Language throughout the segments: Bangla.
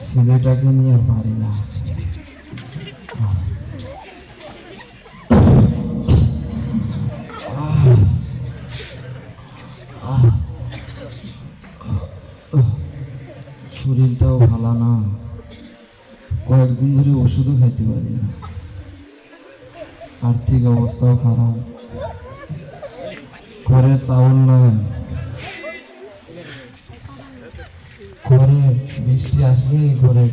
ছেলেটাকে নিয়ে আর পারি না। শরীরটাও ভালো না, কয়েকদিন ধরে ওষুধও খাইতে পারি না, আর্থিক অবস্থাও খারাপ, ঘরে চাউল নাই, ঘরে বৃষ্টি আসলেই ঘরে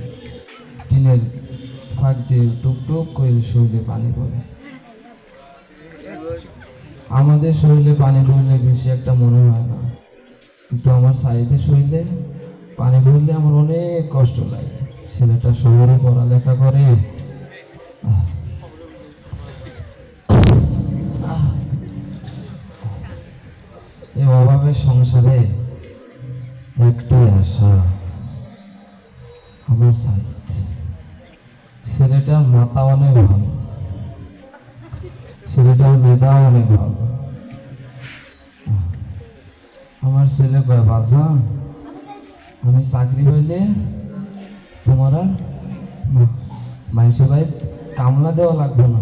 টিনের ফাঁক দিয়ে টুকটুক করে শরীরে পানি পড়ে। আমাদের শরীরে পানি পড়লে বেশি একটা মনে হয় না, কিন্তু আমার সাইডে শরীরে পানি পড়লে আমার অনেক কষ্ট লাগে। ছেলেটা শহরে পড়ালেখা করে, এই অভাবের সংসারে একটাই আশা, আমার সাইড। ছেলেটার মাথা অনেক ভালো, ছেলেটার মেধাও অনেক ভালো। আমার ছেলে কয়, বাজা আমি চাকরি পাইলে তোমার আর মাইসে বাড়ির কামলা দেওয়া লাগবে না,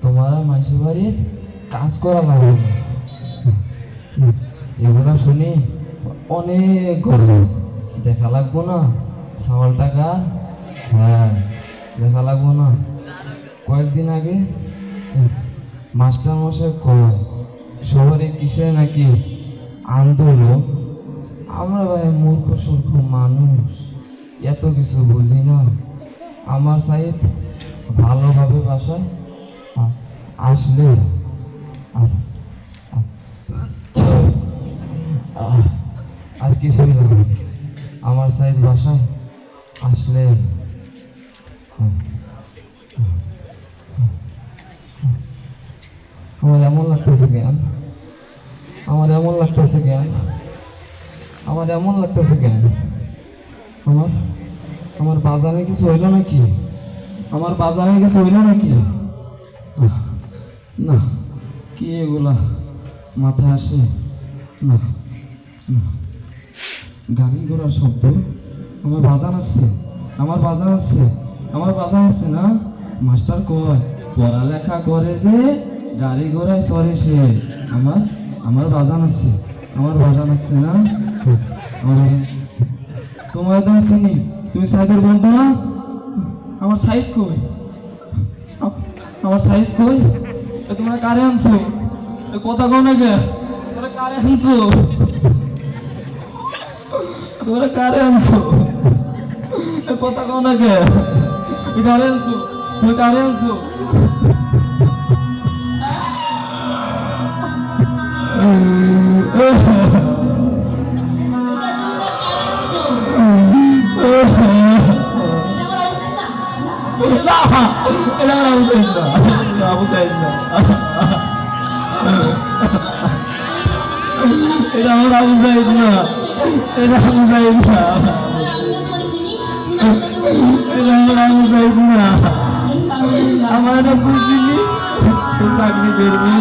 তোমার আর মাইসে বাড়ির কাজ করা লাগবে না। এগুলা শুনি অনেক গর্ব, দেখা লাগবো না ছাওয়াল টাকা, হ্যাঁ দেখা লাগবো না। কয়েকদিন আগে মাস্টার মশাই কয় শহরে কিসে নাকি আন্দোলন। আমরা ভাই মূর্খ সূর্খ মানুষ, এত কিছু বুঝি না। আমার সাইড ভালোভাবে বাসায় আসলে আর কিছুই না, আমার সাইড বাসায় আসলে আমার এমন লাগতেছে জ্ঞান, আমার এমন লাগতেছে জ্ঞান, আমার এমন লাগতেছে জ্ঞান। আমার বাজারে কিছু হইল নাকি, আমার বাজারে কিছু হইল নাকি? না, কি এগুলা মাথায় আসে না। গাড়ি ঘোড়ার শব্দ, আমার বাজার আসছে, আমার বাজার আসছে, আমার বাজার আসছে না। মাস্টার কয় পড়ালেখা করে যে গাড়ি ঘোড়ায় চড়ে সে। আমার বাজার আসছে, আমার বাজার আসছে না। তোমার একদম চিনি, তুমি সাইদের বন্ধু না? আমার সাইদ কই, আমার সাইদ কই? তোমরা কারে আনছো? কথা কও না কে? তোমরা কারে আনছো? তোমরা কারে আনছো? কথা কও না কে? কারে আনছো? তুমি কারে আনছো? এটা আমার আবু সাইদ না, আবু সাইদ না, এটা আমার আবু সাইদ না, এটা আবু সাইদ না, এটা আমার আবু সাইদ না। আমার না বুঝিনি তুই চাকরি করবি।